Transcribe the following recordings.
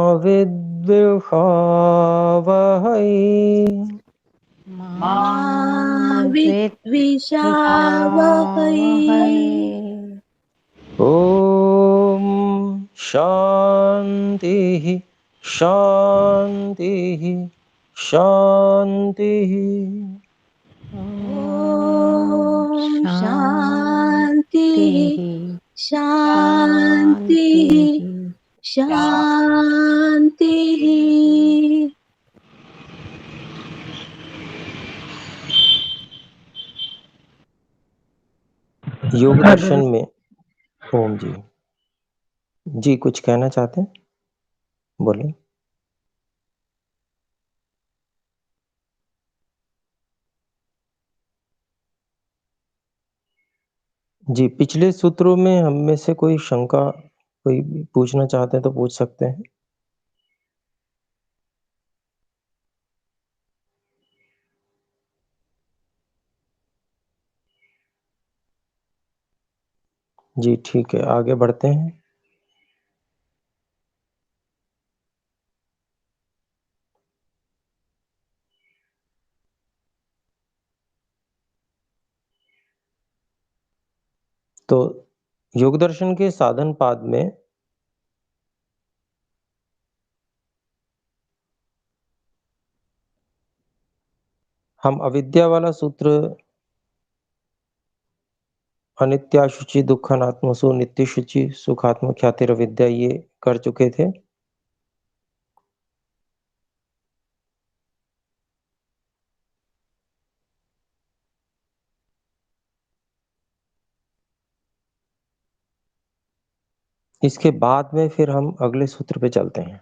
विद्विषावहै मा विद्विषावहै। ॐ शान्तिः शान्तिः शान्तिः। ॐ शान्तिः शान्तिः शान्तिः। योग दर्शन में ओम जी जी कुछ कहना चाहते हैं, बोलिए। जी पिछले सूत्रों में हम में से कोई शंका कोई पूछना चाहते हैं तो पूछ सकते हैं। जी ठीक है, आगे बढ़ते हैं। तो योग दर्शन के साधन पाद में हम अविद्या वाला सूत्र अनित्याशुचि दुःखानात्मसु नित्य शुचि सुखात्म ख्यातिरविद्या ये कर चुके थे। इसके बाद में फिर हम अगले सूत्र पे चलते हैं।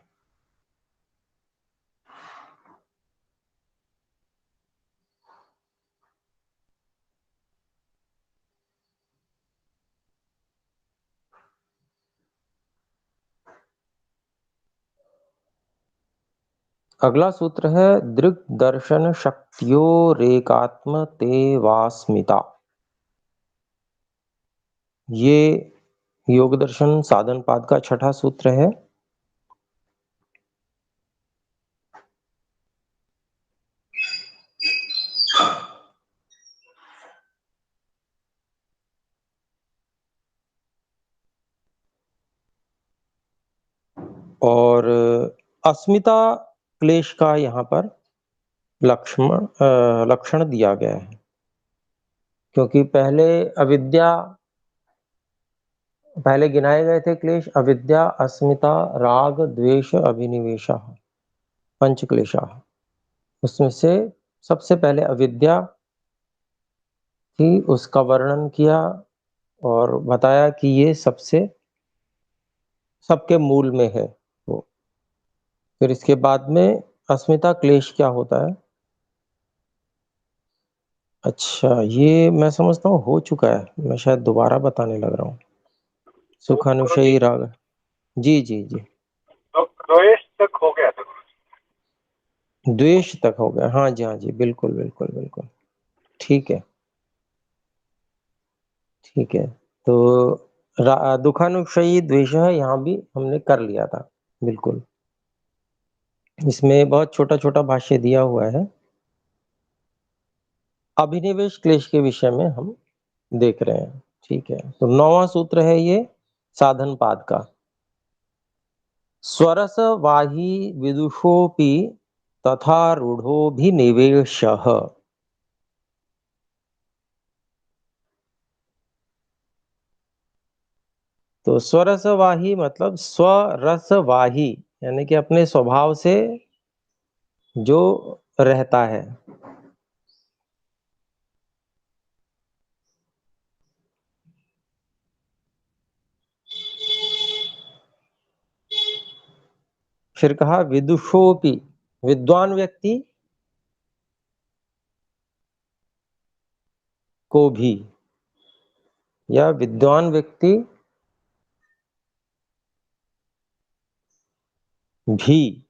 अगला सूत्र है दृग् दर्शन शक्तियोरेकात्म तेवास्मिता। ये योग दर्शन साधन पाद का छठा सूत्र है। और अस्मिता क्लेश का यहाँ पर लक्षण दिया गया है, क्योंकि पहले गिनाए गए थे क्लेश अविद्या अस्मिता राग द्वेष अभिनिवेशः पंच क्लेशाः। उसमें से सबसे पहले अविद्या थी, उसका वर्णन किया और बताया कि ये सबके मूल में है वो। फिर इसके बाद में अस्मिता क्लेश क्या होता है। अच्छा, ये मैं समझता हूँ हो चुका है, मैं शायद दोबारा बताने लग रहा हूँ। गुरुजी, सुखानुशयी राग, जी जी जी। द्वेष तक हो गया था। द्वेष तक हो गया, हाँ जी हाँ जी, बिल्कुल बिल्कुल बिल्कुल। ठीक है ठीक है। तो दुखानुशयी द्वेष है, यहाँ भी हमने कर लिया था। बिल्कुल, इसमें बहुत छोटा छोटा भाष्य दिया हुआ है। अभिनिवेश क्लेश के विषय में हम देख रहे हैं। ठीक है, तो 9वां सूत्र है ये साधन पाद का। स्वरस वाही विदुषोपि तथा रूढ़ोभिनिवेशः। तो स्वरसवाही मतलब स्वरसवाही, यानी कि अपने स्वभाव से जो रहता है। फिर कहा विदुषोपि, विद्वान व्यक्ति को भी, या विद्वान व्यक्ति भी,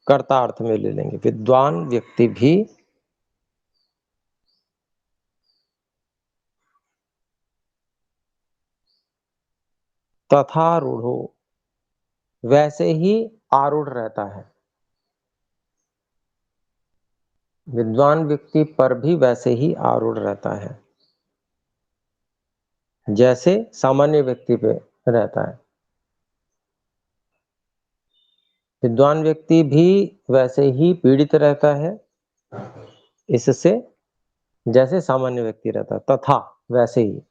कर्ता अर्थ में ले लेंगे, विद्वान व्यक्ति भी तथा रूढ़ो, वैसे ही आरूढ़ रहता है। विद्वान व्यक्ति पर भी वैसे ही आरूढ़ रहता है जैसे सामान्य व्यक्ति पे रहता है। विद्वान व्यक्ति भी वैसे ही पीड़ित रहता है इससे जैसे सामान्य व्यक्ति रहता है, तथा वैसे ही।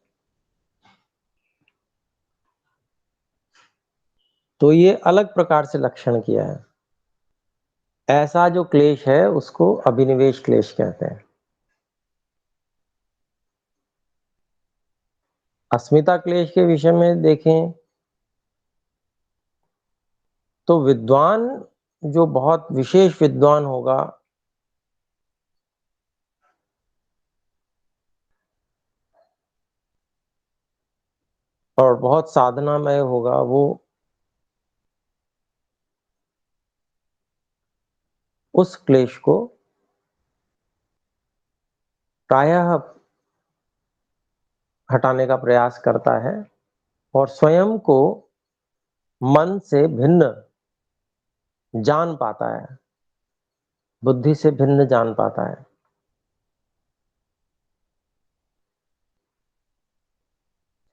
तो ये अलग प्रकार से लक्षण किया है। ऐसा जो क्लेश है उसको अभिनिवेश क्लेश कहते हैं। अस्मिता क्लेश के विषय में देखें तो विद्वान जो बहुत विशेष विद्वान होगा और बहुत साधनामय होगा, वो उस क्लेश को प्रायः हटाने का प्रयास करता है और स्वयं को मन से भिन्न जान पाता है, बुद्धि से भिन्न जान पाता है।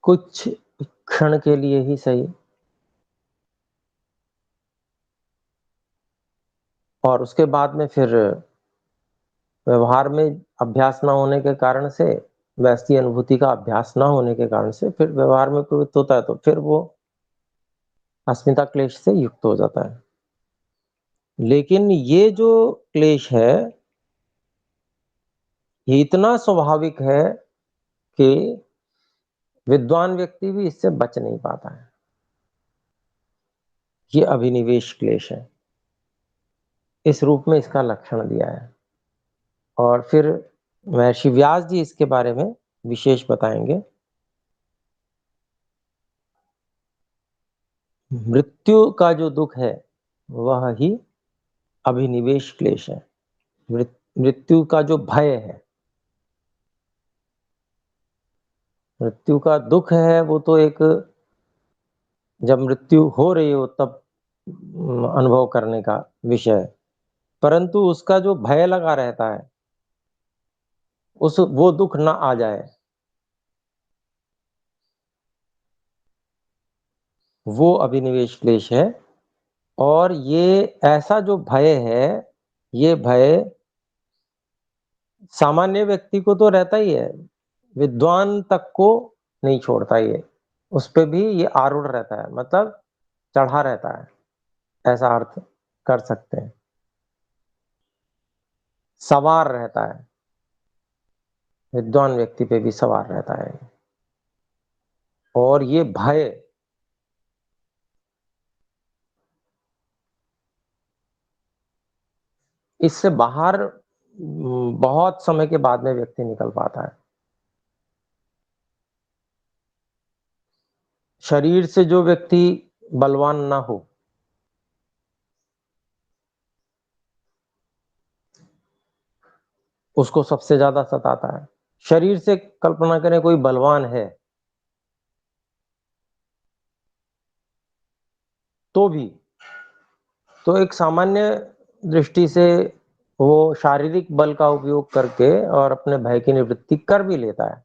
कुछ क्षण के लिए ही सही, और उसके बाद में फिर व्यवहार में अभ्यास ना होने के कारण से, वैसी अनुभूति का अभ्यास ना होने के कारण से फिर व्यवहार में प्रवृत्त होता है, तो फिर वो अस्मिता क्लेश से युक्त हो जाता है। लेकिन ये जो क्लेश है ये इतना स्वाभाविक है कि विद्वान व्यक्ति भी इससे बच नहीं पाता है। ये अभिनिवेश क्लेश है, इस रूप में इसका लक्षण दिया है। और फिर महर्षि व्यास जी इसके बारे में विशेष बताएंगे। मृत्यु का जो दुख है वह ही अभिनिवेश क्लेश है। मृत्यु का जो भय है, मृत्यु का दुख है, वो तो एक जब मृत्यु हो रही हो तब अनुभव करने का विषय है, परंतु उसका जो भय लगा रहता है, वो दुख ना आ जाए, वो अभिनिवेश क्लेश है। और ये ऐसा जो भय है, ये भय सामान्य व्यक्ति को तो रहता ही है, विद्वान तक को नहीं छोड़ता। ये उस पे भी ये आरूढ़ रहता है, मतलब चढ़ा रहता है, ऐसा अर्थ कर सकते हैं। सवार रहता है, विद्वान व्यक्ति पे भी सवार रहता है। और ये भय इससे बाहर बहुत समय के बाद में व्यक्ति निकल पाता है। शरीर से जो व्यक्ति बलवान ना हो, उसको सबसे ज्यादा सताता है। शरीर से कल्पना करें कोई बलवान है तो भी, तो एक सामान्य दृष्टि से वो शारीरिक बल का उपयोग करके और अपने भय की निवृत्ति कर भी लेता है।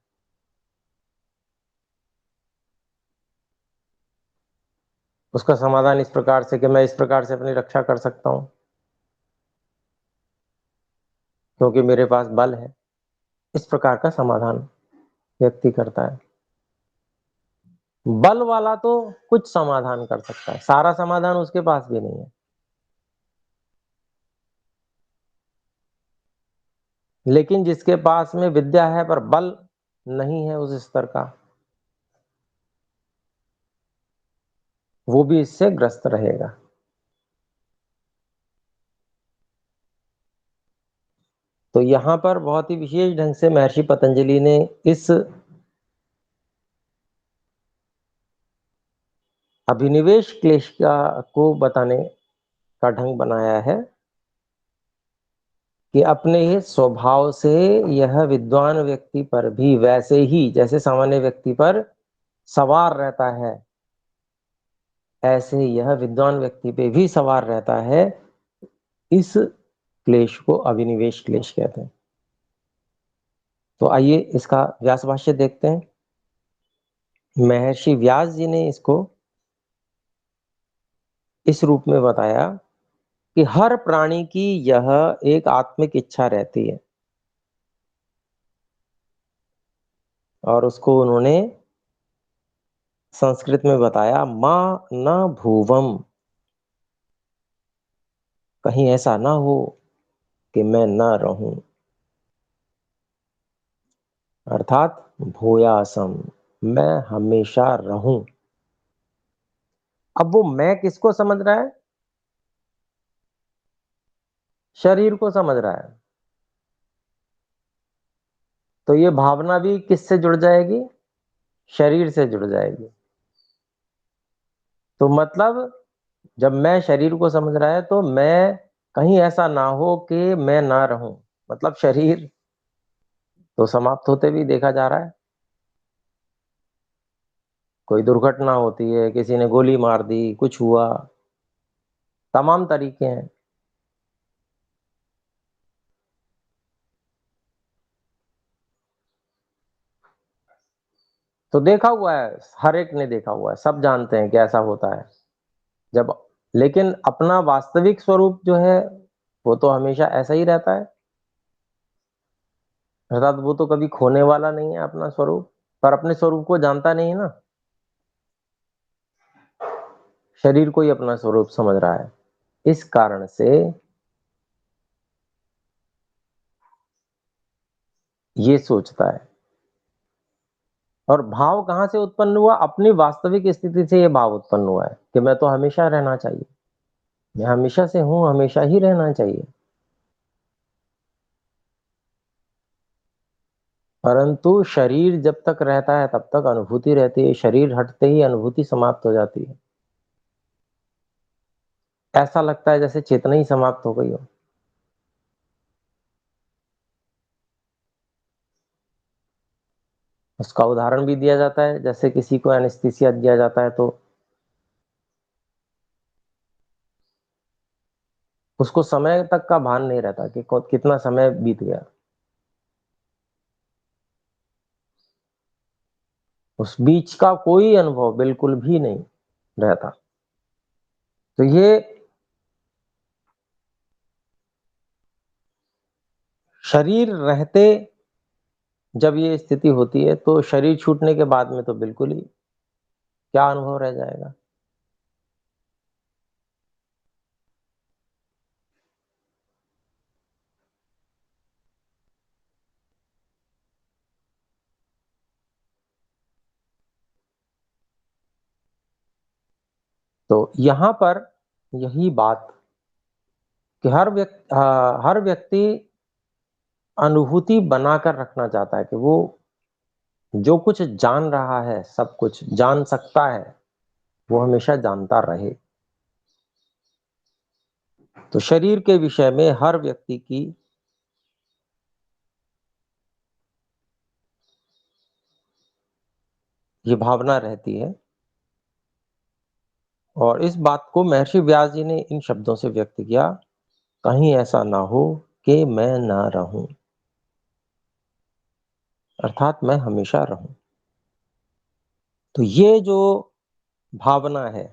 उसका समाधान इस प्रकार से कि मैं इस प्रकार से अपनी रक्षा कर सकता हूं क्योंकि मेरे पास बल है। इस प्रकार का समाधान व्यक्ति करता है। बल वाला तो कुछ समाधान कर सकता है, सारा समाधान उसके पास भी नहीं है। लेकिन जिसके पास में विद्या है पर बल नहीं है उस स्तर का, वो भी इससे ग्रस्त रहेगा। तो यहां पर बहुत ही विशेष ढंग से महर्षि पतंजलि ने इस अभिनिवेश क्लेश को बताने का ढंग बनाया है कि अपने ही स्वभाव से यह विद्वान व्यक्ति पर भी वैसे ही जैसे सामान्य व्यक्ति पर सवार रहता है, ऐसे यह विद्वान व्यक्ति पे भी सवार रहता है। इस क्लेश को अभिनिवेश क्लेश कहते हैं। तो आइए इसका व्यास भाष्य देखते हैं। महर्षि व्यास जी ने इसको इस रूप में बताया कि हर प्राणी की यह एक आत्मिक इच्छा रहती है, और उसको उन्होंने संस्कृत में बताया, मां न भुवम, कहीं ऐसा ना हो कि मैं न रहूं, अर्थात भूयासम, मैं हमेशा रहूं। अब वो मैं किसको समझ रहा है? शरीर को समझ रहा है। तो ये भावना भी किससे जुड़ जाएगी? शरीर से जुड़ जाएगी। तो मतलब जब मैं शरीर को समझ रहा है तो मैं कहीं ऐसा ना हो कि मैं ना रहूं, मतलब शरीर तो समाप्त होते भी देखा जा रहा है। कोई दुर्घटना होती है, किसी ने गोली मार दी, कुछ हुआ, तमाम तरीके हैं। तो देखा हुआ है, हर एक ने देखा हुआ है, सब जानते हैं कि ऐसा होता है जब। लेकिन अपना वास्तविक स्वरूप जो है वो तो हमेशा ऐसा ही रहता है, अर्थात वो तो कभी खोने वाला नहीं है अपना स्वरूप। पर अपने स्वरूप को जानता नहीं है ना, शरीर को ही अपना स्वरूप समझ रहा है। इस कारण से ये सोचता है। और भाव कहां से उत्पन्न हुआ? अपनी वास्तविक स्थिति से ये भाव उत्पन्न हुआ है कि मैं तो हमेशा रहना चाहिए, मैं हमेशा से हूं, हमेशा ही रहना चाहिए। परंतु शरीर जब तक रहता है तब तक अनुभूति रहती है, शरीर हटते ही अनुभूति समाप्त हो जाती है। ऐसा लगता है जैसे चेतना ही समाप्त हो गई हो। उसका उदाहरण भी दिया जाता है, जैसे किसी को एनेस्थीसिया दिया जाता है तो उसको समय तक का भान नहीं रहता कि कितना समय बीत गया, उस बीच का कोई अनुभव बिल्कुल भी नहीं रहता। तो ये शरीर रहते जब ये स्थिति होती है तो शरीर छूटने के बाद में तो बिल्कुल ही क्या अनुभव रह जाएगा। तो यहां पर यही बात कि हर व्यक्ति अनुभूति बनाकर रखना चाहता है कि वो जो कुछ जान रहा है, सब कुछ जान सकता है, वो हमेशा जानता रहे। तो शरीर के विषय में हर व्यक्ति की ये भावना रहती है। और इस बात को महर्षि व्यास जी ने इन शब्दों से व्यक्त किया, कहीं ऐसा ना हो कि मैं ना रहूं, अर्थात मैं हमेशा रहूं। तो ये जो भावना है,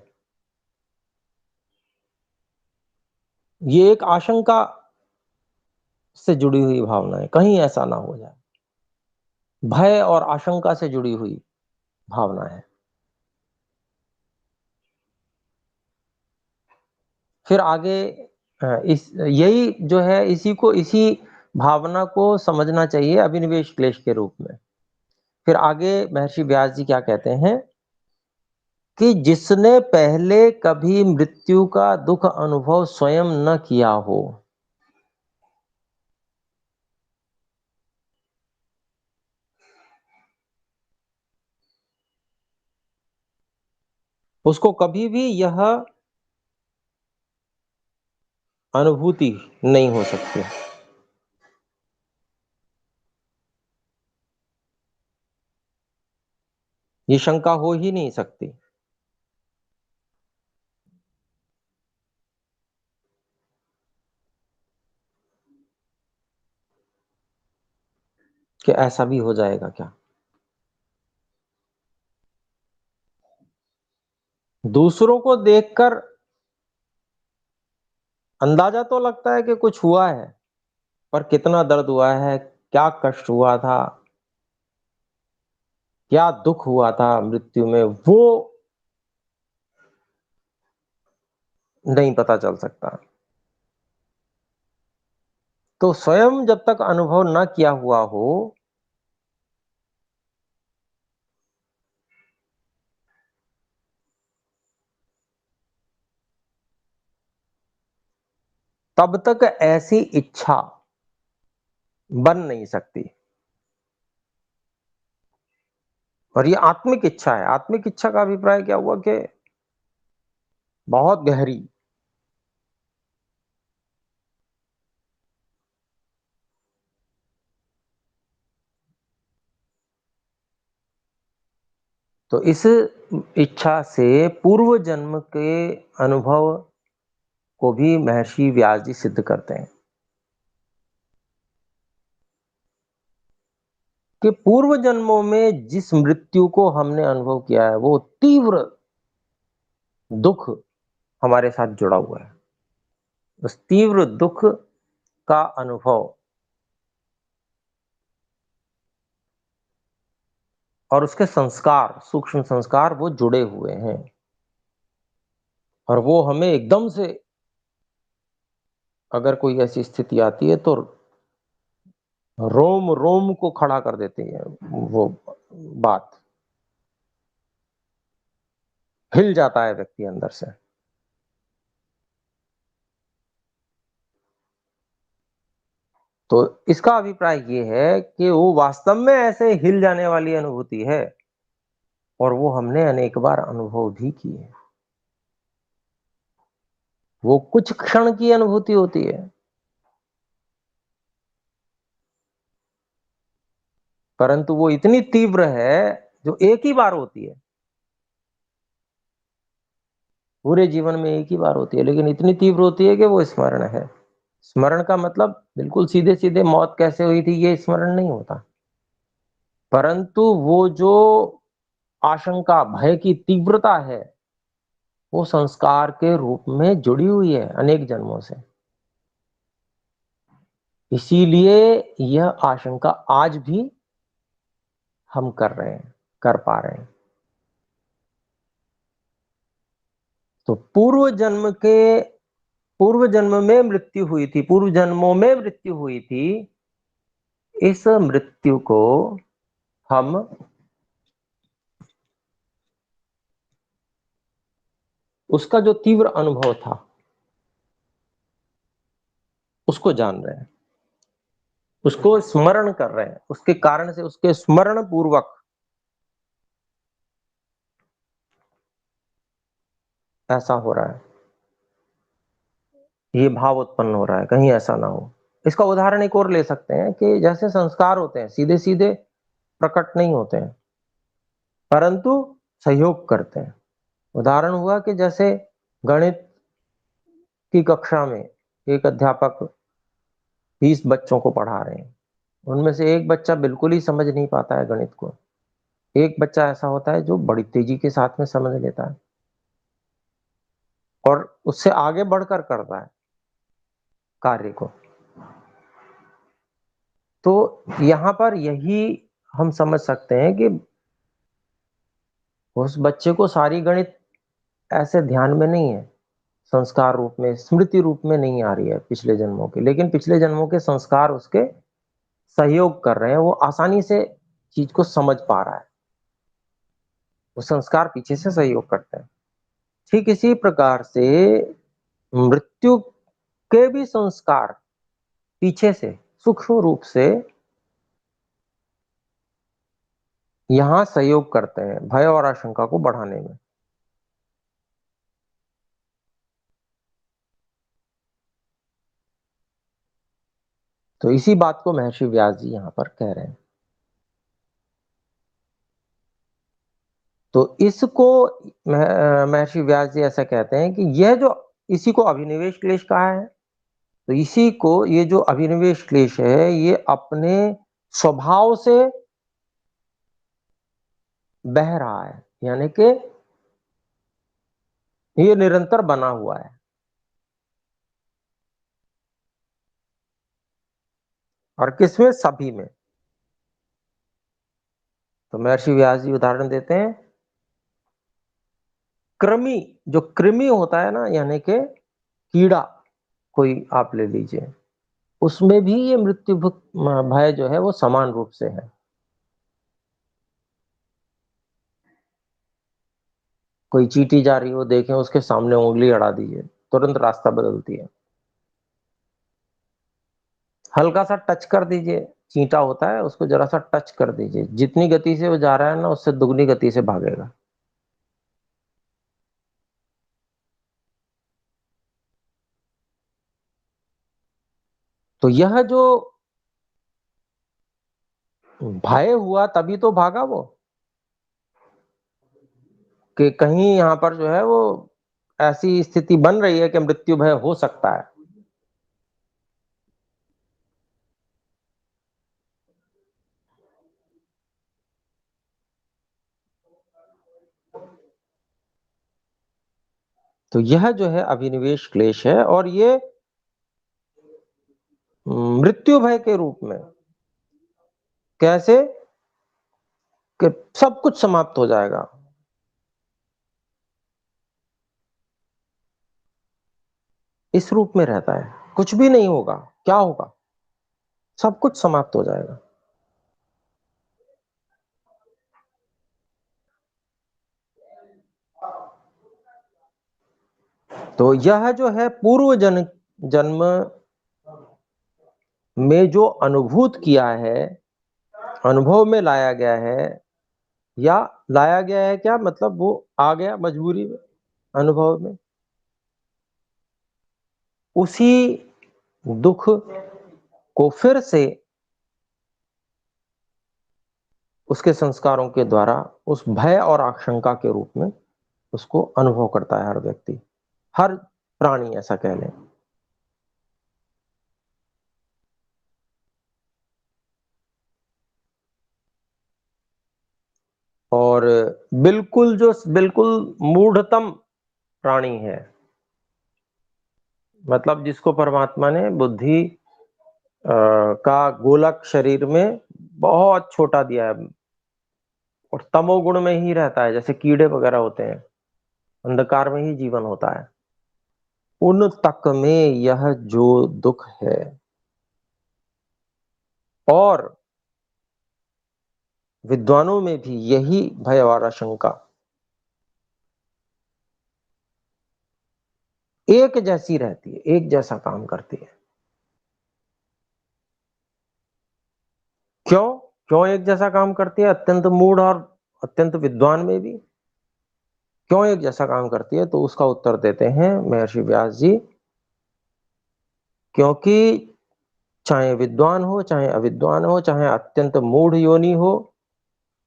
ये एक आशंका से जुड़ी हुई भावना है, कहीं ऐसा ना हो जाए, भय और आशंका से जुड़ी हुई भावना है। फिर आगे इस यही जो है, इसी भावना को समझना चाहिए अभिनिवेश क्लेश के रूप में। फिर आगे महर्षि व्यास जी क्या कहते हैं कि जिसने पहले कभी मृत्यु का दुख अनुभव स्वयं न किया हो, उसको कभी भी यह अनुभूति नहीं हो सकती, ये शंका हो ही नहीं सकती। कि ऐसा भी हो जाएगा क्या? दूसरों को देखकर अंदाजा तो लगता है कि कुछ हुआ है, पर कितना दर्द हुआ है, क्या कष्ट हुआ था, क्या दुख हुआ था मृत्यु में, वो नहीं पता चल सकता। तो स्वयं जब तक अनुभव न किया हुआ हो, तब तक ऐसी इच्छा बन नहीं सकती। और ये आत्मिक इच्छा है। आत्मिक इच्छा का अभिप्राय क्या हुआ कि बहुत गहरी। तो इस इच्छा से पूर्व जन्म के अनुभव को भी महर्षि व्यास जी सिद्ध करते हैं कि पूर्व जन्मों में जिस मृत्यु को हमने अनुभव किया है, वो तीव्र दुख हमारे साथ जुड़ा हुआ है। उस तीव्र दुख का अनुभव और उसके संस्कार, सूक्ष्म संस्कार, वो जुड़े हुए हैं और वो हमें एकदम से, अगर कोई ऐसी स्थिति आती है तो रोम रोम को खड़ा कर देती है। वो बात हिल जाता है व्यक्ति अंदर से। तो इसका अभिप्राय ये है कि वो वास्तव में ऐसे हिल जाने वाली अनुभूति है और वो हमने अनेक बार अनुभव भी की है। वो कुछ क्षण की अनुभूति होती है, परंतु वो इतनी तीव्र है जो एक ही बार होती है। पूरे जीवन में एक ही बार होती है, लेकिन इतनी तीव्र होती है कि वो स्मरण है। स्मरण का मतलब बिल्कुल सीधे सीधे मौत कैसे हुई थी ये स्मरण नहीं होता, परंतु वो जो आशंका, भय की तीव्रता है, वो संस्कार के रूप में जुड़ी हुई है अनेक जन्मों से। इसीलिए यह आशंका आज भी हम कर रहे हैं, कर पा रहे हैं। तो पूर्व जन्म में मृत्यु हुई थी, पूर्व जन्मों में मृत्यु हुई थी। इस मृत्यु को हम उसका जो तीव्र अनुभव था उसको जान रहे हैं, उसको स्मरण कर रहे हैं, उसके कारण से उसके स्मरण पूर्वक ऐसा हो रहा है, ये भाव उत्पन्न हो रहा है, कहीं ऐसा ना हो। इसका उदाहरण एक और ले सकते हैं कि जैसे संस्कार होते हैं, सीधे सीधे प्रकट नहीं होते हैं, परंतु सहयोग करते हैं। उदाहरण हुआ कि जैसे गणित की कक्षा में एक अध्यापक 20 बच्चों को पढ़ा रहे हैं, उनमें से एक बच्चा बिल्कुल ही समझ नहीं पाता है गणित को, एक बच्चा ऐसा होता है जो बड़ी तेजी के साथ में समझ लेता है और उससे आगे बढ़कर करता है कार्य को। तो यहाँ पर यही हम समझ सकते हैं कि उस बच्चे को सारी गणित ऐसे ध्यान में नहीं है, संस्कार रूप में, स्मृति रूप में नहीं आ रही है पिछले जन्मों की, लेकिन पिछले जन्मों के संस्कार उसके सहयोग कर रहे हैं, वो आसानी से चीज को समझ पा रहा है, वो संस्कार पीछे से सहयोग करते हैं। ठीक इसी प्रकार से मृत्यु के भी संस्कार पीछे से सूक्ष्म रूप से यहां सहयोग करते हैं भय और आशंका को बढ़ाने में। तो इसी बात को महर्षि व्यास जी यहां पर कह रहे हैं। तो इसको महर्षि व्यास जी ऐसा कहते हैं कि यह जो, इसी को अभिनिवेश क्लेश कहा है। तो इसी को, ये जो अभिनिवेश क्लेश है, ये अपने स्वभाव से बह रहा है, यानी कि ये निरंतर बना हुआ है। और किसमें? सभी में। तो महर्षि व्यास जी उदाहरण देते हैं, कृमि, जो कृमि होता है ना, यानी कि कीड़ा कोई आप ले लीजिए, उसमें भी ये मृत्यु भय जो है वो समान रूप से है। कोई चींटी जा रही हो, देखें, उसके सामने उंगली अड़ा दीजिए, तुरंत रास्ता बदलती है। हल्का सा टच कर दीजिए, चींटा होता है, उसको जरा सा टच कर दीजिए, जितनी गति से वो जा रहा है ना, उससे दुगनी गति से भागेगा। तो यह जो भय हुआ तभी तो भागा वो, कि कहीं यहां पर जो है वो ऐसी स्थिति बन रही है कि मृत्यु भय हो सकता है। तो यह जो है अभिनिवेश क्लेश है, और ये मृत्यु भय के रूप में। कैसे? कि सब कुछ समाप्त हो जाएगा, इस रूप में रहता है। कुछ भी नहीं होगा, क्या होगा? सब कुछ समाप्त हो जाएगा। तो यह जो है पूर्व जन्म में जो अनुभूत किया है, अनुभव में लाया गया है, या लाया गया है क्या मतलब, वो आ गया मजबूरी में, अनुभव में, उसी दुख को फिर से उसके संस्कारों के द्वारा उस भय और आशंका के रूप में उसको अनुभव करता है हर व्यक्ति, हर प्राणी, ऐसा कह लें। और बिल्कुल मूढ़तम प्राणी है, मतलब जिसको परमात्मा ने बुद्धि का गोलक शरीर में बहुत छोटा दिया है, और तमोगुण में ही रहता है, जैसे कीड़े वगैरह होते हैं, अंधकार में ही जीवन होता है। उन तक में यह जो दुख है, और विद्वानों में भी यही भय और आशंका एक जैसी रहती है, एक जैसा काम करती है। क्यों? क्यों एक जैसा काम करती है? अत्यंत मूढ़ और अत्यंत विद्वान में भी क्यों एक जैसा काम करती है? तो उसका उत्तर देते हैं महर्षि व्यास जी, क्योंकि चाहे विद्वान हो, चाहे अविद्वान हो, चाहे अत्यंत मूढ़ योनि हो,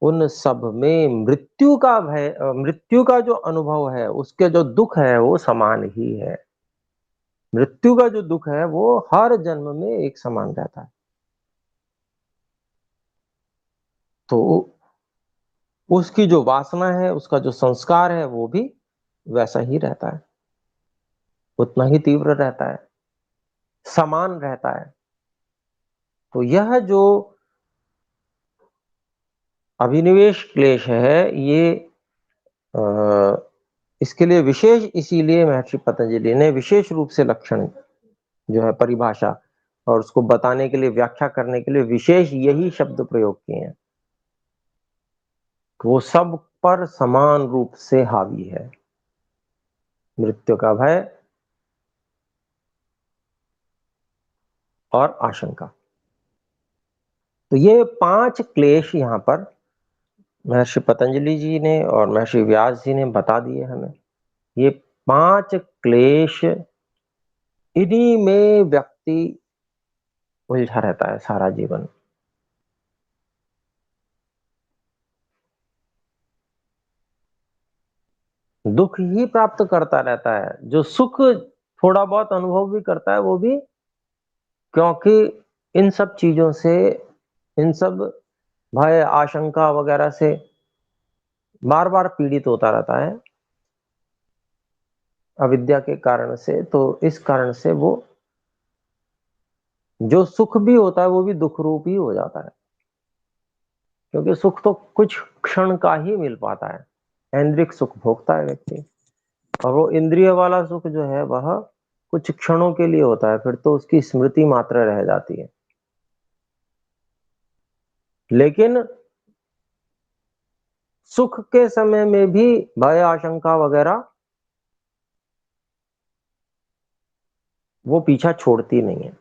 उन सब में मृत्यु का भय, मृत्यु का जो अनुभव है, उसके जो दुख है वो समान ही है। मृत्यु का जो दुख है वो हर जन्म में एक समान रहता है। तो उसकी जो वासना है, उसका जो संस्कार है, वो भी वैसा ही रहता है, उतना ही तीव्र रहता है, समान रहता है। तो यह जो अभिनिवेश क्लेश है, ये इसके लिए विशेष, इसीलिए महर्षि पतंजलि ने विशेष रूप से लक्षण जो है, परिभाषा, और उसको बताने के लिए, व्याख्या करने के लिए विशेष यही शब्द प्रयोग किए हैं कि वो सब पर समान रूप से हावी है, मृत्यु का भय और आशंका। तो ये 5 क्लेश यहां पर महर्षि पतंजलि जी ने और महर्षि व्यास जी ने बता दिए हमें। ये 5 क्लेश, इन्हीं में व्यक्ति उलझा रहता है सारा जीवन। दुख ही प्राप्त करता रहता है। जो सुख थोड़ा बहुत अनुभव भी करता है, वो भी क्योंकि इन सब चीजों से इन सब भय, आशंका वगैरह से बार बार पीड़ित होता रहता है अविद्या के कारण से। तो इस कारण से वो जो सुख भी होता है वो भी दुख रूप ही हो जाता है, क्योंकि सुख तो कुछ क्षण का ही मिल पाता है। ऐन्द्रिक सुख भोगता है व्यक्ति, और वो इंद्रिय वाला सुख जो है वह कुछ क्षणों के लिए होता है, फिर तो उसकी स्मृति मात्र रह जाती है। लेकिन सुख के समय में भी भय, आशंका वगैरह वो पीछा छोड़ती नहीं है,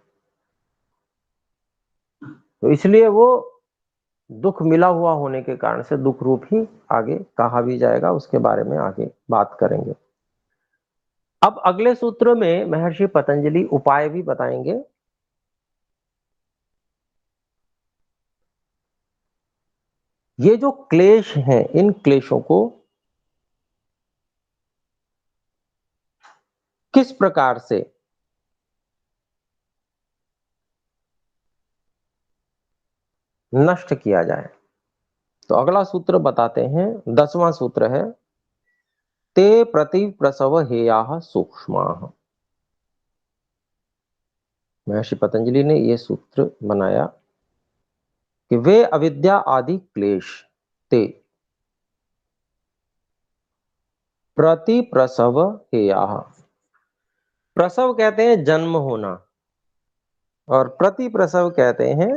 तो इसलिए वो दुख मिला हुआ होने के कारण से दुख रूप ही आगे कहा भी जाएगा, उसके बारे में आगे बात करेंगे। अब अगले सूत्र में महर्षि पतंजलि उपाय भी बताएंगे। ये जो क्लेश हैं, इन क्लेशों को किस प्रकार से नष्ट किया जाए, तो अगला सूत्र बताते हैं। 10वां सूत्र है, ते प्रति प्रसव हेयाः सूक्ष्माः। महर्षि पतंजलि ने यह सूत्र बनाया कि वे अविद्या आदि क्लेश ते प्रति प्रसव हेयाः। प्रसव कहते हैं जन्म होना, और प्रति प्रसव कहते हैं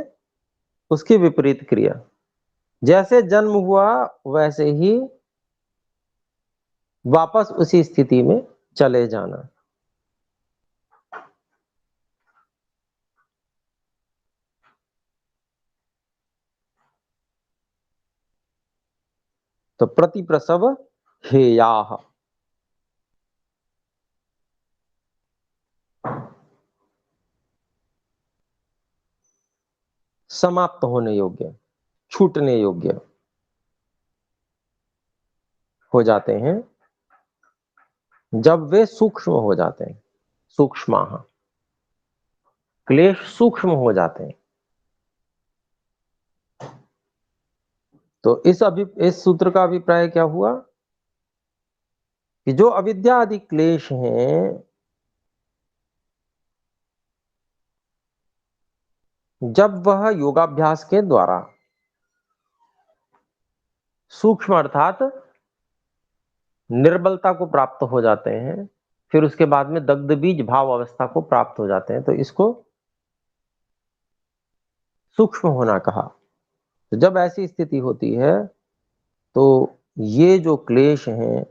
उसकी विपरीत क्रिया। जैसे जन्म हुआ वैसे ही वापस उसी स्थिति में चले जाना। तो प्रति प्रसव हेयाः, समाप्त होने योग्य, छूटने योग्य हो जाते हैं जब वे सूक्ष्म हो जाते हैं। सूक्ष्माः, क्लेश सूक्ष्म हो जाते हैं। तो इस सूत्र का अभिप्राय क्या हुआ कि जो अविद्या आदि क्लेश हैं, जब वह योगाभ्यास के द्वारा सूक्ष्म अर्थात निर्बलता को प्राप्त हो जाते हैं, फिर उसके बाद में दग्ध बीज भाव अवस्था को प्राप्त हो जाते हैं, तो इसको सूक्ष्म होना कहा। तो जब ऐसी स्थिति होती है तो ये जो क्लेश हैं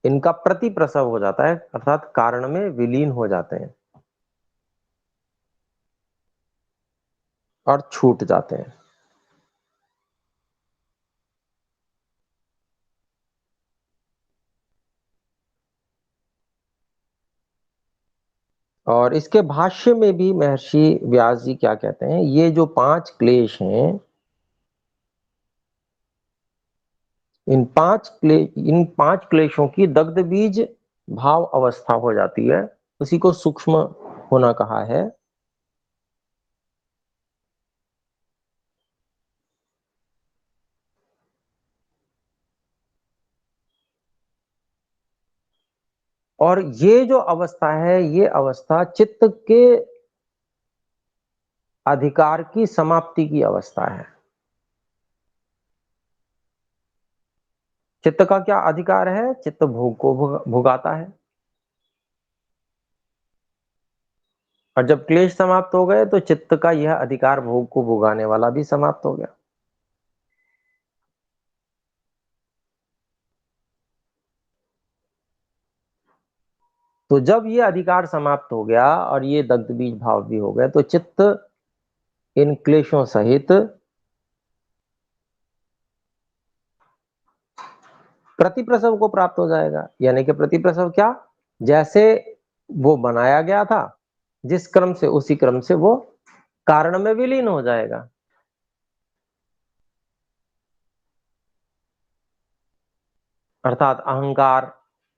इनका प्रति प्रसव हो जाता है, अर्थात कारण में विलीन हो जाते हैं और छूट जाते हैं। और इसके भाष्य में भी महर्षि व्यास जी क्या कहते हैं, ये जो 5 क्लेश हैं, इन 5 क्लेशों की दग्ध बीज भाव अवस्था हो जाती है, उसी को सूक्ष्म होना कहा है। और ये जो अवस्था है, ये अवस्था चित्त के अधिकार की समाप्ति की अवस्था है। चित्त का क्या अधिकार है? चित्त भोग को भुगाता है, और जब क्लेश समाप्त हो गए तो चित्त का यह अधिकार भोग को भुगाने वाला भी समाप्त हो गया। तो जब ये अधिकार समाप्त हो गया और ये दग्ध बीज भाव भी हो गए, तो चित्त इन क्लेशों सहित प्रतिप्रसव को प्राप्त हो जाएगा। यानी कि प्रतिप्रसव क्या? जैसे वो बनाया गया था, जिस क्रम से, उसी क्रम से वो कारण में विलीन हो जाएगा। अर्थात अहंकार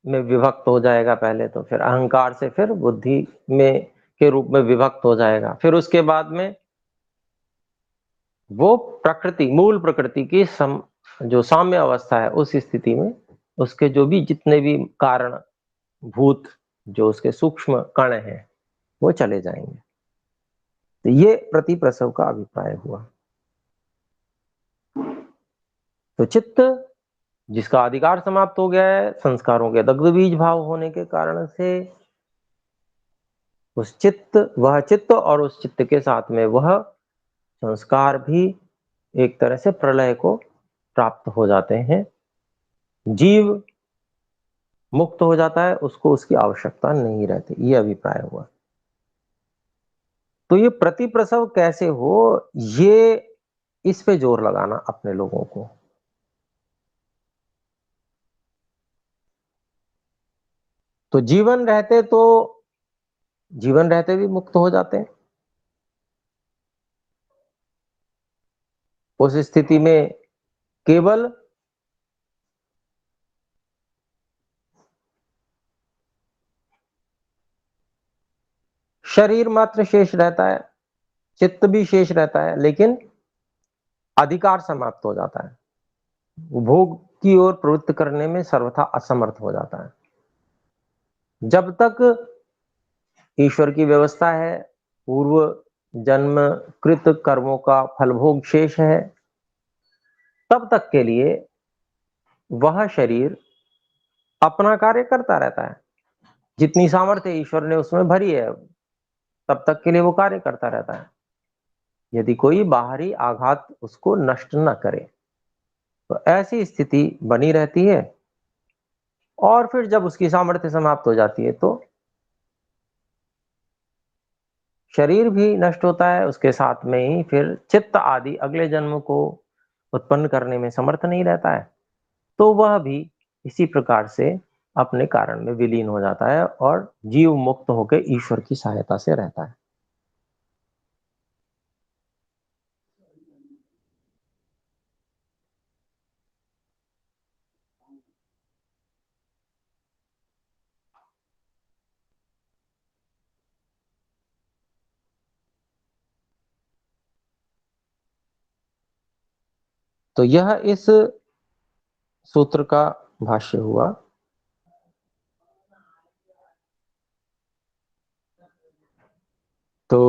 में विभक्त हो जाएगा पहले, तो फिर अहंकार से फिर बुद्धि में, के रूप में विभक्त हो जाएगा। फिर उसके बाद में वो प्रकृति, मूल प्रकृति की जो साम्य अवस्था है, उस स्थिति में उसके जो भी जितने भी कारण भूत, जो उसके सूक्ष्म कण हैं, वो चले जाएंगे। तो ये प्रतिप्रसव का अभिप्राय हुआ। तो चित्त जिसका अधिकार समाप्त हो गया है संस्कारों के दग्ध बीज भाव होने के कारण से, वह चित्त और उस चित्त के साथ में वह संस्कार भी एक तरह से प्रलय को प्राप्त हो जाते हैं। जीव मुक्त हो जाता है, उसको उसकी आवश्यकता नहीं रहती। ये अभिप्राय हुआ। तो ये प्रतिप्रसव कैसे हो, ये इस पे जोर लगाना अपने लोगों को। तो जीवन रहते भी मुक्त हो जाते हैं। उस स्थिति में केवल शरीर मात्र शेष रहता है, चित्त भी शेष रहता है, लेकिन अधिकार समाप्त हो जाता है। भोग की ओर प्रवृत्त करने में सर्वथा असमर्थ हो जाता है। जब तक ईश्वर की व्यवस्था है, पूर्व जन्म कृत कर्मों का फलभोग शेष है, तब तक के लिए वह शरीर अपना कार्य करता रहता है। जितनी सामर्थ्य ईश्वर ने उसमें भरी है, तब तक के लिए वो कार्य करता रहता है, यदि कोई बाहरी आघात उसको नष्ट न करे। तो ऐसी स्थिति बनी रहती है। और फिर जब उसकी सामर्थ्य समाप्त हो जाती है तो शरीर भी नष्ट होता है, उसके साथ में ही फिर चित्त आदि अगले जन्म को उत्पन्न करने में समर्थ नहीं रहता है, तो वह भी इसी प्रकार से अपने कारण में विलीन हो जाता है और जीव मुक्त होकर ईश्वर की सहायता से रहता है। तो यह इस सूत्र का भाष्य हुआ। तो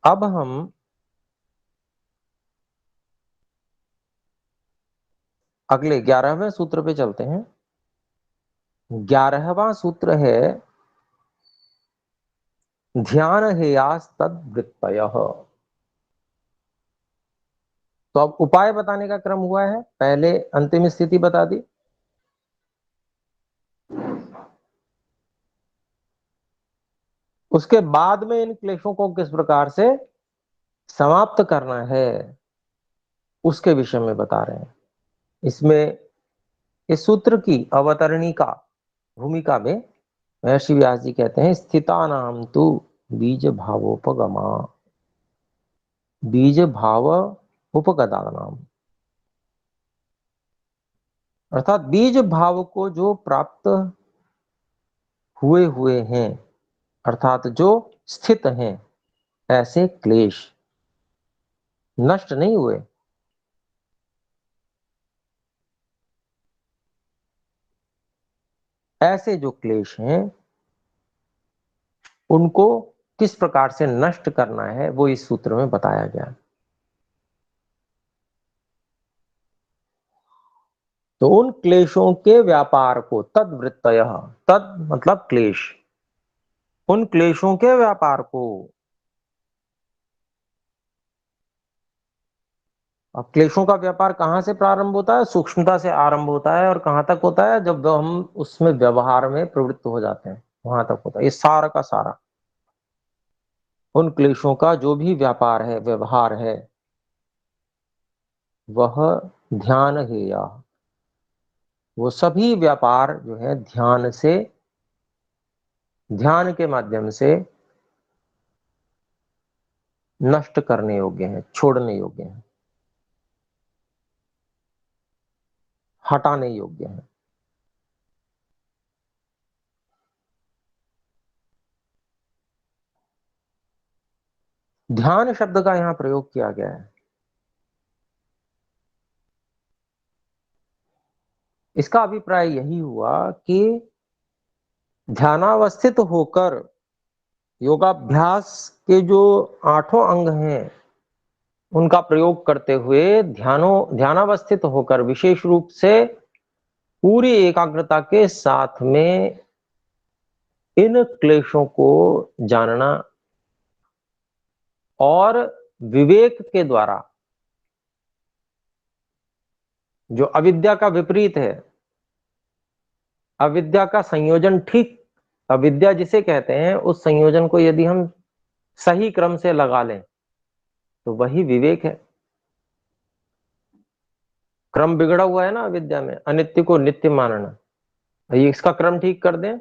अब हम अगले 11वें सूत्र पे चलते हैं। 11वां सूत्र है ध्यान हेयास तद्वृत्तयः। तो अब उपाय बताने का क्रम हुआ है, पहले अंतिम स्थिति बता दी, उसके बाद में इन क्लेशों को किस प्रकार से समाप्त करना है उसके विषय में बता रहे हैं। इसमें इस सूत्र की अवतरणिका भूमिका में महर्षि व्यास जी कहते हैं स्थिता नाम तु बीज भावोपगमा, बीज भाव उपगदा नाम, अर्थात बीज भाव को जो प्राप्त हुए हुए हैं, अर्थात जो स्थित हैं, ऐसे क्लेश नष्ट नहीं हुए, ऐसे जो क्लेश हैं उनको किस प्रकार से नष्ट करना है वो इस सूत्र में बताया गया। तो उन क्लेशों के व्यापार को तद्वृत्तय, तद मतलब क्लेश, उन क्लेशों के व्यापार को, अब क्लेशों का व्यापार कहां से प्रारंभ होता है, सूक्ष्मता से आरंभ होता है, और कहां तक होता है, जब हम उसमें व्यवहार में प्रवृत्त हो जाते हैं, वहां तक होता है। ये सारा का सारा उन क्लेशों का जो भी व्यापार है, व्यवहार है, वह ध्यान हेया, वो सभी व्यापार जो है ध्यान से, ध्यान के माध्यम से नष्ट करने योग्य हैं, छोड़ने योग्य हैं, हटाने योग्य हैं। ध्यान शब्द का यहां प्रयोग किया गया है। इसका अभिप्राय यही हुआ कि ध्यानावस्थित होकर योगाभ्यास के जो 8 अंग हैं उनका प्रयोग करते हुए ध्यानावस्थित होकर विशेष रूप से पूरी एकाग्रता के साथ में इन क्लेशों को जानना और विवेक के द्वारा जो अविद्या का विपरीत है, अविद्या का संयोजन ठीक, अविद्या जिसे कहते हैं उस संयोजन को यदि हम सही क्रम से लगा लें तो वही विवेक है। क्रम बिगड़ा हुआ है ना अविद्या में, अनित्य को नित्य मानना, ये इसका क्रम ठीक कर दें,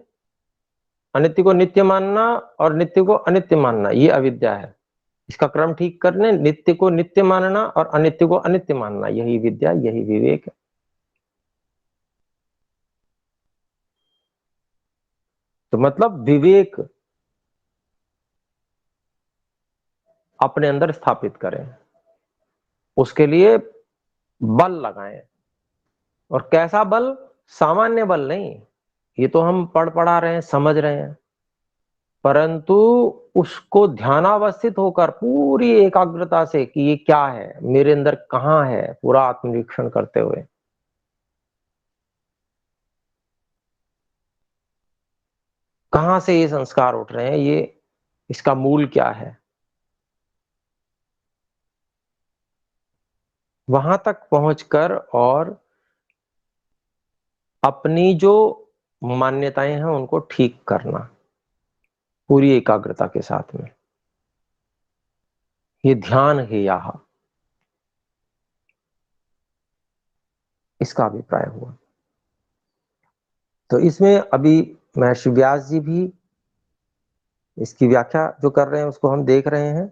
अनित्य को नित्य मानना और नित्य को अनित्य मानना, ये अविद्या है। इसका क्रम ठीक करने, नित्य को नित्य मानना और अनित्य को अनित्य मानना, यही विद्या, यही विवेक है। तो मतलब विवेक अपने अंदर स्थापित करें, उसके लिए बल लगाएं। और कैसा बल? सामान्य बल नहीं, ये तो हम पढ़ा रहे हैं, समझ रहे हैं, परंतु उसको ध्यानावस्थित होकर पूरी एकाग्रता से कि ये क्या है, मेरे अंदर कहां है, पूरा आत्मनिरीक्षण करते हुए कहां से ये संस्कार उठ रहे हैं, ये इसका मूल क्या है, वहां तक पहुंचकर और अपनी जो मान्यताएं हैं उनको ठीक करना पूरी एकाग्रता के साथ में, ये ध्यान है यहाँ, इसका अभिप्राय हुआ। तो इसमें अभी महर्षि व्यास जी भी इसकी व्याख्या जो कर रहे हैं उसको हम देख रहे हैं।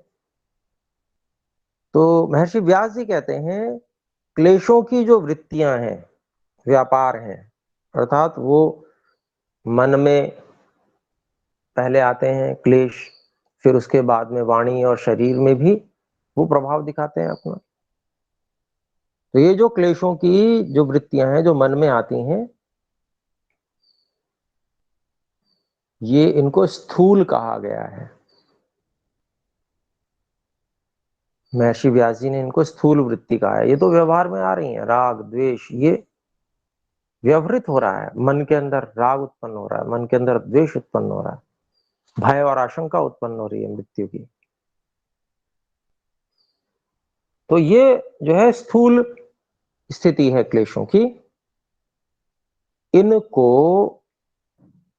तो महर्षि व्यास जी कहते हैं क्लेशों की जो वृत्तियां हैं, व्यापार हैं, अर्थात वो मन में पहले आते हैं क्लेश, फिर उसके बाद में वाणी और शरीर में भी वो प्रभाव दिखाते हैं अपना। तो ये जो क्लेशों की जो वृत्तियां हैं जो मन में आती हैं, ये इनको स्थूल कहा गया है। महर्षि व्यास जी ने इनको स्थूल वृत्ति कहा है। ये तो व्यवहार में आ रही है, राग द्वेष, ये व्यवहृत हो रहा है, मन के अंदर राग उत्पन्न हो रहा है, मन के अंदर द्वेष उत्पन्न हो रहा है, भय और आशंका उत्पन्न हो रही है मृत्यु की। तो ये जो है स्थूल स्थिति है क्लेशों की, इनको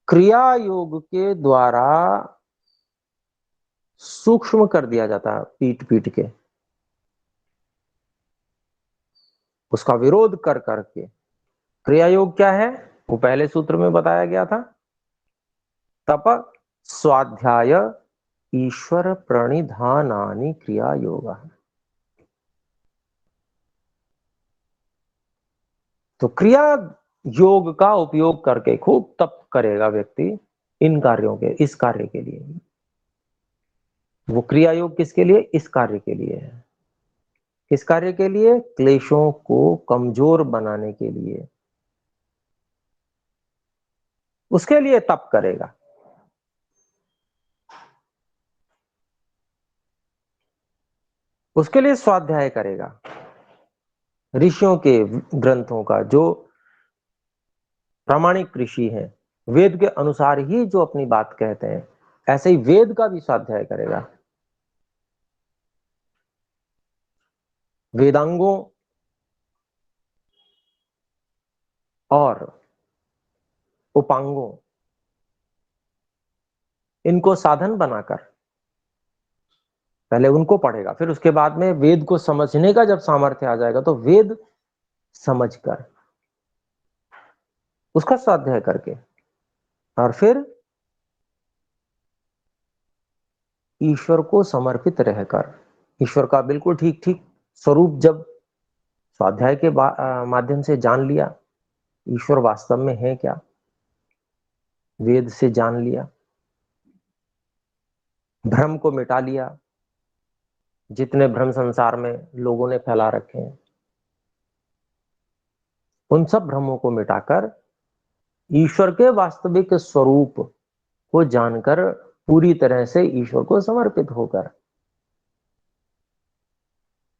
क्रिया योग के द्वारा सूक्ष्म कर दिया जाता है, पीट पीट के, उसका विरोध कर करके। क्रिया योग क्या है? वो पहले सूत्र में बताया गया था, तप स्वाध्याय ईश्वर प्रणिधानानि क्रिया योग। तो क्रिया योग का उपयोग करके खूब तप करेगा व्यक्ति इन कार्यों के, इस कार्य के लिए। वो क्रिया योग किसके लिए? इस कार्य के लिए है। किस कार्य के लिए? क्लेशों को कमजोर बनाने के लिए, उसके लिए तप करेगा। उसके लिए स्वाध्याय करेगा, ऋषियों के ग्रंथों का, जो प्रामाणिक ऋषि हैं, वेद के अनुसार ही जो अपनी बात कहते हैं, ऐसे ही वेद का भी स्वाध्याय करेगा। वेदांगों और उपांगों, इनको साधन बनाकर पहले उनको पढ़ेगा, फिर उसके बाद में वेद को समझने का जब सामर्थ्य आ जाएगा तो वेद समझकर उसका स्वाध्याय करके और फिर ईश्वर को समर्पित रहकर, ईश्वर का बिल्कुल ठीक ठीक स्वरूप जब स्वाध्याय के माध्यम से जान लिया, ईश्वर वास्तव में है क्या, वेद से जान लिया, भ्रम को मिटा लिया, जितने भ्रम संसार में लोगों ने फैला रखे हैं, उन सब भ्रमों को मिटाकर ईश्वर के वास्तविक स्वरूप को जानकर पूरी तरह से ईश्वर को समर्पित होकर,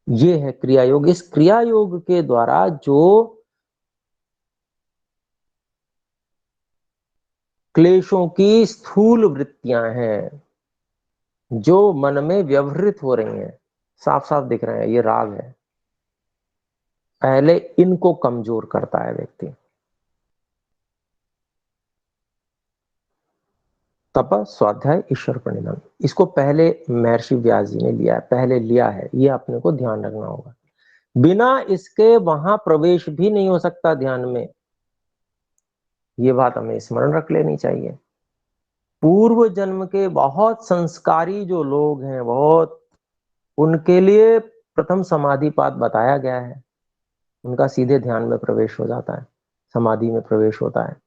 ये है क्रिया योग। इस क्रिया योग के द्वारा जो क्लेशों की स्थूल वृत्तियां हैं, जो मन में व्यवहृत हो रही हैं, साफ साफ दिख रहे हैं, ये राग है, पहले इनको कमजोर करता है व्यक्ति। तप, स्वाध्याय, ईश्वर प्रणिधान, इसको पहले महर्षि व्यास जी ने लिया है, पहले लिया है, ये अपने को ध्यान रखना होगा। बिना इसके वहां प्रवेश भी नहीं हो सकता ध्यान में, ये बात हमें स्मरण रख लेनी चाहिए। पूर्व जन्म के बहुत संस्कारी जो लोग हैं, बहुत, उनके लिए प्रथम समाधि पाद बताया गया है, उनका सीधे ध्यान में प्रवेश हो जाता है, समाधि में प्रवेश होता है।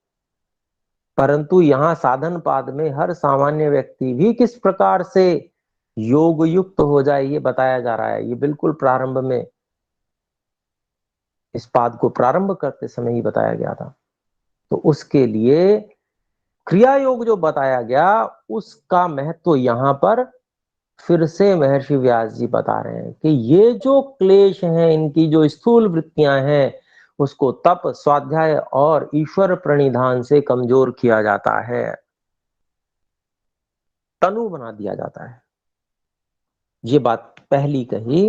परंतु यहाँ साधन पाद में हर सामान्य व्यक्ति भी किस प्रकार से योग युक्त हो जाए, ये बताया जा रहा है। ये बिल्कुल प्रारंभ में, इस पाद को प्रारंभ करते समय ही बताया गया था। तो उसके लिए क्रिया योग जो बताया गया, उसका महत्व यहाँ पर फिर से महर्षि व्यास जी बता रहे हैं कि ये जो क्लेश हैं, इनकी जो स्थूल वृत्तियां हैं, उसको तप, स्वाध्याय और ईश्वर प्रणिधान से कमजोर किया जाता है, तनु बना दिया जाता है। ये बात पहली कही।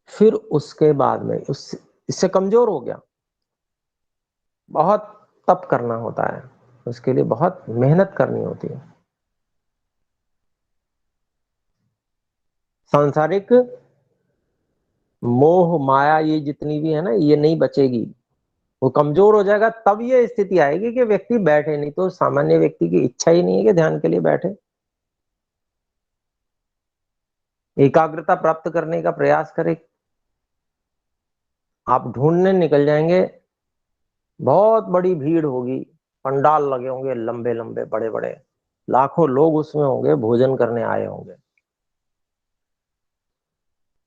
फिर उसके बाद में इससे कमजोर हो गया, बहुत तप करना होता है, उसके लिए बहुत मेहनत करनी होती है। सांसारिक मोह माया ये जितनी भी है ना, ये नहीं बचेगी, वो कमजोर हो जाएगा। तब ये स्थिति आएगी कि व्यक्ति बैठे, नहीं तो सामान्य व्यक्ति की इच्छा ही नहीं है कि ध्यान के लिए बैठे। एकाग्रता प्राप्त करने का प्रयास करे, आप ढूंढने निकल जाएंगे, बहुत बड़ी भीड़ होगी, पंडाल लगे होंगे लंबे लंबे बड़े बड़े, लाखों लोग उसमें होंगे, भोजन करने आए होंगे।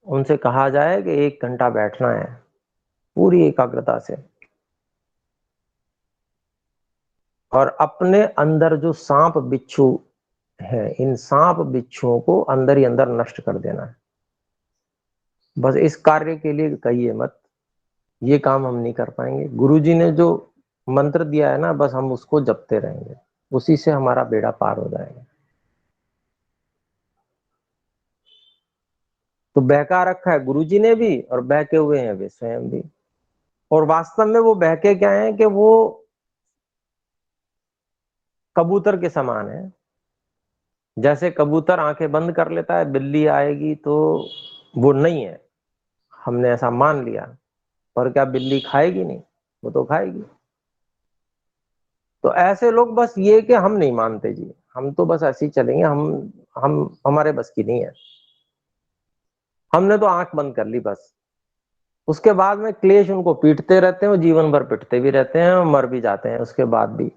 उनसे कहा जाए कि 1 घंटा बैठना है पूरी एकाग्रता से, और अपने अंदर जो सांप बिच्छू है, इन सांप बिच्छुओं को अंदर ही अंदर नष्ट कर देना है। बस इस कार्य के लिए कहिए मत, ये काम हम नहीं कर पाएंगे। गुरुजी ने जो मंत्र दिया है ना, बस हम उसको जपते रहेंगे, उसी से हमारा बेड़ा पार हो जाएगा। तो बहका रखा है गुरुजी ने भी, और बहके हुए हैं वे स्वयं भी। और वास्तव में वो बहके क्या है कि वो कबूतर के समान है। जैसे कबूतर आंखें बंद कर लेता है, बिल्ली आएगी तो वो नहीं है, हमने ऐसा मान लिया, पर क्या बिल्ली खाएगी? नहीं, वो तो खाएगी। तो ऐसे लोग बस ये कि हम नहीं मानते जी, हम तो बस ऐसे ही चलेंगे, हम हमारे बस की नहीं है, हमने तो आंख बंद कर ली बस। उसके बाद में क्लेश उनको पीटते रहते हैं, वो जीवन भर पिटते भी रहते हैं और मर भी जाते हैं। उसके बाद भी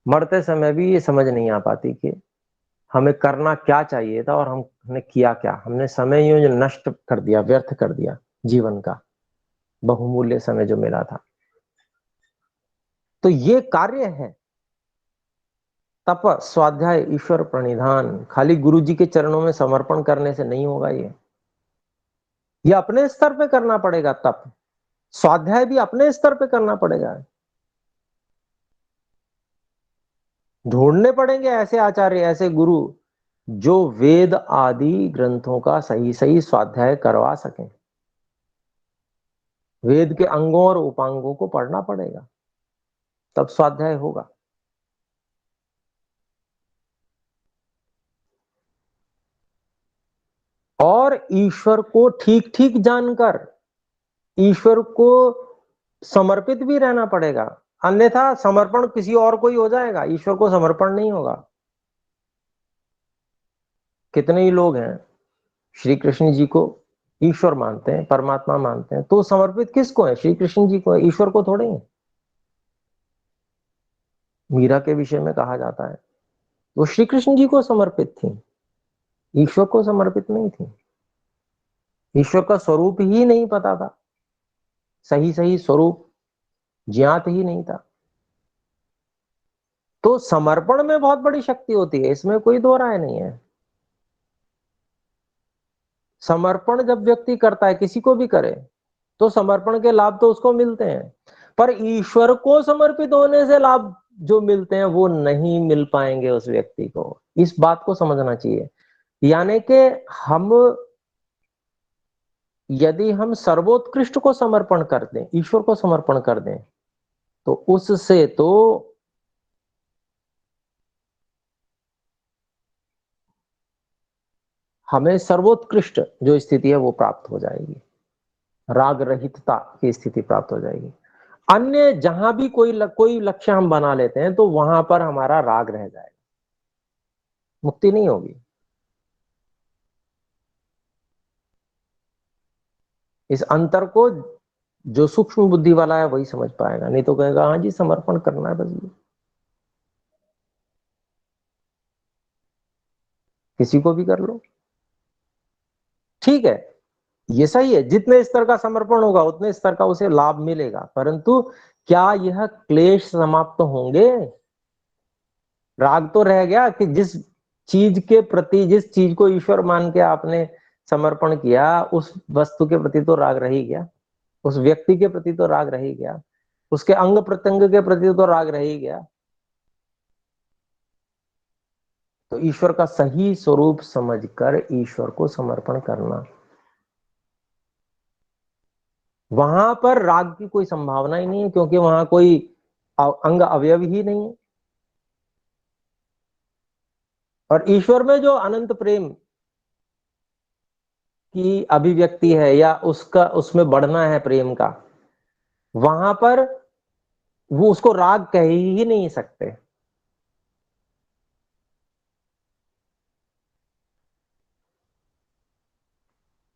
मरते समय भी ये समझ नहीं आ पाती कि हमें करना क्या चाहिए था और हमने किया क्या। हमने समय यूं जो नष्ट कर दिया, व्यर्थ कर दिया, जीवन का बहुमूल्य समय जो मिला था। तो ये कार्य है तप, स्वाध्याय, ईश्वर प्रणिधान, खाली गुरु जी के चरणों में समर्पण करने से नहीं होगा। ये अपने स्तर पे करना पड़ेगा। तप स्वाध्याय भी अपने स्तर पे करना पड़ेगा। ढूंढने पड़ेंगे ऐसे आचार्य, ऐसे गुरु जो वेद आदि ग्रंथों का सही सही स्वाध्याय करवा सकें। वेद के अंगों और उपांगों को पढ़ना पड़ेगा, तब स्वाध्याय होगा। और ईश्वर को ठीक ठीक जानकर ईश्वर को समर्पित भी रहना पड़ेगा, अन्यथा समर्पण किसी और को ही हो जाएगा, ईश्वर को समर्पण नहीं होगा। कितने ही लोग हैं श्री कृष्ण जी को ईश्वर मानते हैं, परमात्मा मानते हैं, तो समर्पित किसको है? श्री कृष्ण जी को है, ईश्वर को थोड़े ही। मीरा के विषय में कहा जाता है वो श्री कृष्ण जी को समर्पित थी, ईश्वर को समर्पित नहीं थी, ईश्वर का स्वरूप ही नहीं पता था, सही सही स्वरूप ज्ञात ही नहीं था। तो समर्पण में बहुत बड़ी शक्ति होती है, इसमें कोई दो राय नहीं है। समर्पण जब व्यक्ति करता है, किसी को भी करे, तो समर्पण के लाभ तो उसको मिलते हैं, पर ईश्वर को समर्पित होने से लाभ जो मिलते हैं वो नहीं मिल पाएंगे उस व्यक्ति को। इस बात को समझना चाहिए। यानी कि हम यदि हम सर्वोत्कृष्ट को समर्पण कर दें, ईश्वर को समर्पण कर दें, तो उससे तो हमें सर्वोत्कृष्ट जो स्थिति है वो प्राप्त हो जाएगी, राग रहितता की स्थिति प्राप्त हो जाएगी। अन्य जहां भी कोई लक्ष्य हम बना लेते हैं तो वहां पर हमारा राग रह जाएगा, मुक्ति नहीं होगी। इस अंतर को जो सूक्ष्म बुद्धि वाला है वही समझ पाएगा, नहीं तो कहेगा हाँ जी समर्पण करना है बस, ये किसी को भी कर लो, ठीक है, ये सही है। जितने स्तर का समर्पण होगा उतने स्तर का उसे लाभ मिलेगा, परंतु क्या यह क्लेश समाप्त होंगे? राग तो रह गया कि जिस चीज के प्रति, जिस चीज को ईश्वर मान के आपने समर्पण किया, उस वस्तु के प्रति तो राग रह ही गया, उस व्यक्ति के प्रति तो राग रह ही गया, उसके अंग प्रत्यंग के प्रति तो राग रह ही गया। तो ईश्वर का सही स्वरूप समझकर ईश्वर को समर्पण करना, वहां पर राग की कोई संभावना ही नहीं है, क्योंकि वहां कोई अंग अवयव ही नहीं है। और ईश्वर में जो अनंत प्रेम की अभिव्यक्ति है या उसका उसमें बढ़ना है प्रेम का, वहां पर वो उसको राग कह ही नहीं सकते,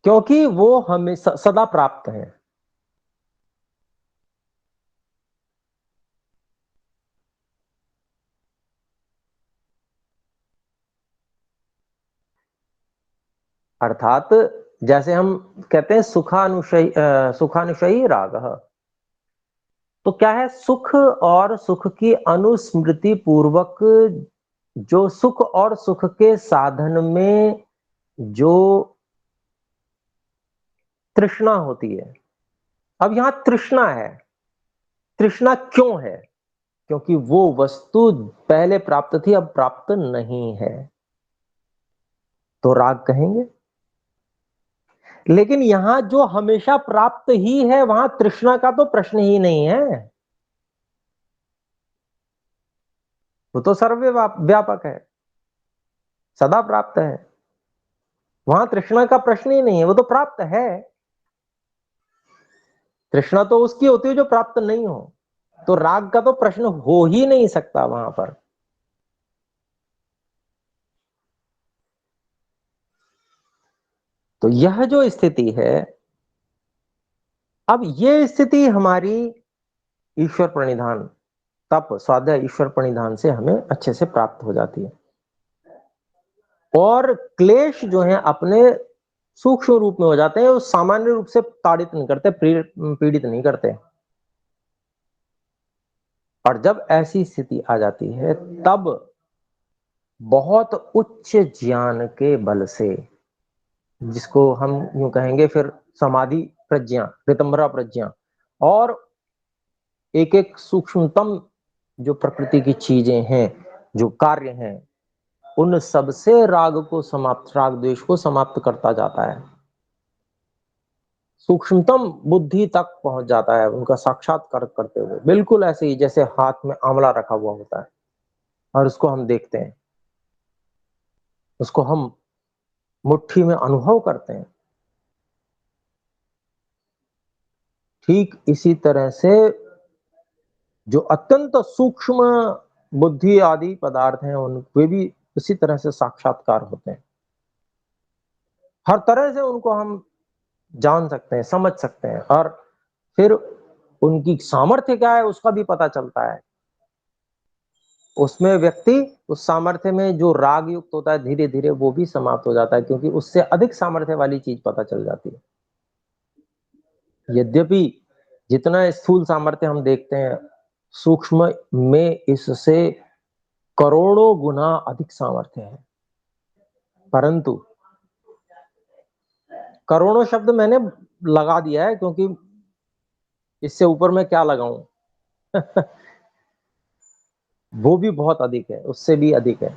क्योंकि वो हमें सदा प्राप्त है। अर्थात जैसे हम कहते हैं सुखानुशयी राग, तो क्या है, सुख और सुख की अनुस्मृति पूर्वक जो सुख और सुख के साधन में जो तृष्णा होती है। अब यहां तृष्णा है, तृष्णा क्यों है? क्योंकि वो वस्तु पहले प्राप्त थी, अब प्राप्त नहीं है, तो राग कहेंगे। लेकिन यहां जो हमेशा प्राप्त ही है, वहां तृष्णा का तो प्रश्न ही नहीं है, वो तो सर्वव्यापक है, सदा प्राप्त है, वहां तृष्णा का प्रश्न ही नहीं है, वो तो प्राप्त है। तृष्णा तो उसकी होती है जो प्राप्त नहीं हो, तो राग का तो प्रश्न हो ही नहीं सकता वहां पर। तो यह जो स्थिति है, अब ये स्थिति हमारी ईश्वर प्रणिधान, तप स्वाध्याय ईश्वर प्रणिधान से हमें अच्छे से प्राप्त हो जाती है। और क्लेश जो है अपने सूक्ष्म रूप में हो जाते हैं, वो सामान्य रूप से ताड़ित नहीं करते, पीड़ित नहीं करते। और जब ऐसी स्थिति आ जाती है, तब बहुत उच्च ज्ञान के बल से, जिसको हम यूं कहेंगे फिर समाधि प्रज्ञा, ऋतंभरा प्रज्ञा, और एक एक सूक्ष्मतम जो प्रकृति की चीजें हैं, जो कार्य हैं, उन सबसे राग को समाप्त, राग द्वेष को समाप्त करता जाता है, सूक्ष्मतम बुद्धि तक पहुंच जाता है उनका साक्षात्कार करते हुए। बिल्कुल ऐसे ही जैसे हाथ में आंवला रखा हुआ होता है और उसको हम देखते हैं, उसको हम मुट्ठी में अनुभव करते हैं, ठीक इसी तरह से जो अत्यंत सूक्ष्म बुद्धि आदि पदार्थ हैं, उनके भी उसी तरह से साक्षात्कार होते हैं। हर तरह से उनको हम जान सकते हैं, समझ सकते हैं, और फिर उनकी सामर्थ्य क्या है उसका भी पता चलता है। उसमें व्यक्ति उस सामर्थ्य में जो राग युक्त होता है धीरे धीरे वो भी समाप्त हो जाता है, क्योंकि उससे अधिक सामर्थ्य वाली चीज पता चल जाती है। यद्यपि जितना स्थूल सामर्थ्य हम देखते हैं, सूक्ष्म में इससे करोड़ों गुना अधिक सामर्थ्य है। परंतु करोड़ों शब्द मैंने लगा दिया है, क्योंकि इससे ऊपर मैं क्या लगाऊं वो भी बहुत अधिक है, उससे भी अधिक है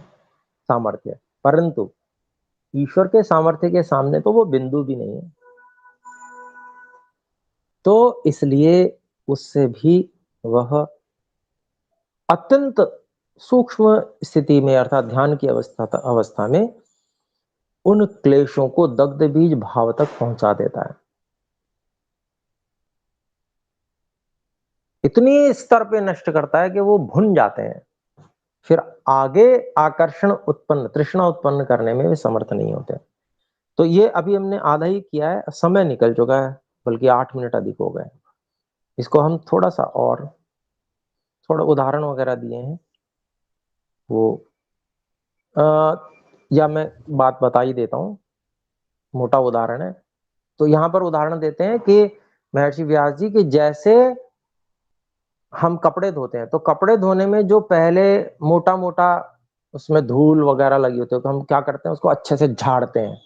सामर्थ्य। परंतु ईश्वर के सामर्थ्य के सामने तो वो बिंदु भी नहीं है। तो इसलिए उससे भी वह अत्यंत सूक्ष्म स्थिति में अर्थात ध्यान की अवस्था में उन क्लेशों को दग्ध बीज भाव तक पहुंचा देता है। इतनी स्तर पे नष्ट करता है कि वो भुन जाते हैं, फिर आगे आकर्षण उत्पन्न तृष्णा उत्पन्न करने में वे समर्थ नहीं होते। तो ये अभी हमने आधा ही किया है, समय निकल चुका है, बल्कि 8 मिनट अधिक हो गए। इसको हम थोड़ा सा और थोड़ा उदाहरण वगैरह दिए हैं वो या मैं बात बता ही देता हूँ, मोटा उदाहरण है। तो यहाँ पर उदाहरण देते हैं कि महर्षि व्यास जी कि जैसे हम कपड़े धोते हैं, तो कपड़े धोने में जो पहले मोटा मोटा उसमें धूल वगैरह लगी होती है, तो हम क्या करते हैं, उसको अच्छे से झाड़ते हैं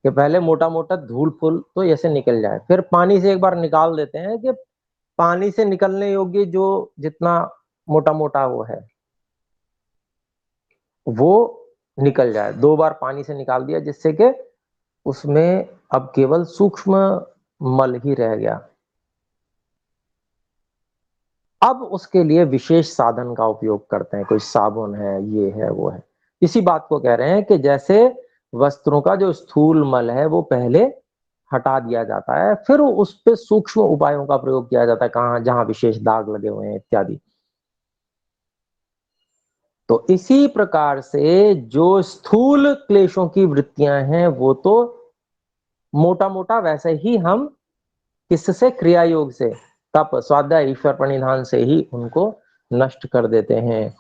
कि पहले मोटा मोटा धूल फूल तो ऐसे निकल जाए। फिर पानी से एक बार निकाल देते हैं कि पानी से निकलने योग्य जो जितना मोटा मोटा वो है वो निकल जाए। 2 बार पानी से निकाल दिया, जिससे कि उसमें अब केवल सूक्ष्म मल ही रह गया। अब उसके लिए विशेष साधन का उपयोग करते हैं, कोई साबुन है, ये है, वो है। इसी बात को कह रहे हैं कि जैसे वस्त्रों का जो स्थूल मल है वो पहले हटा दिया जाता है, फिर उस पे सूक्ष्म उपायों का प्रयोग किया जाता है, कहां जहां विशेष दाग लगे हुए हैं इत्यादि। तो इसी प्रकार से जो स्थूल क्लेशों की वृत्तियां हैं वो तो मोटा मोटा वैसे ही हम किससे, क्रिया योग से, तप स्वाध्याय ईश्वर प्रणिधान से ही उनको नष्ट कर देते हैं,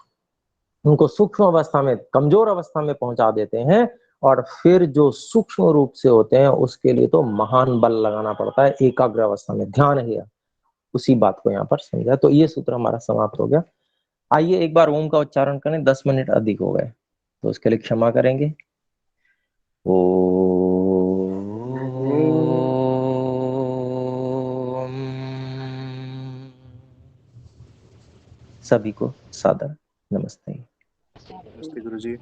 उनको सूक्ष्म अवस्था में कमजोर अवस्था में पहुंचा देते हैं। और फिर जो सूक्ष्म रूप से होते हैं उसके लिए तो महान बल लगाना पड़ता है, एकाग्र अवस्था में ध्यान है। उसी बात को यहाँ पर समझा। तो ये सूत्र हमारा समाप्त हो गया। आइए एक बार ओम का उच्चारण करें, 10 मिनट अधिक हो गए तो उसके लिए क्षमा करेंगे। सभी को सादर नमस्ते। नमस्ते गुरुजी।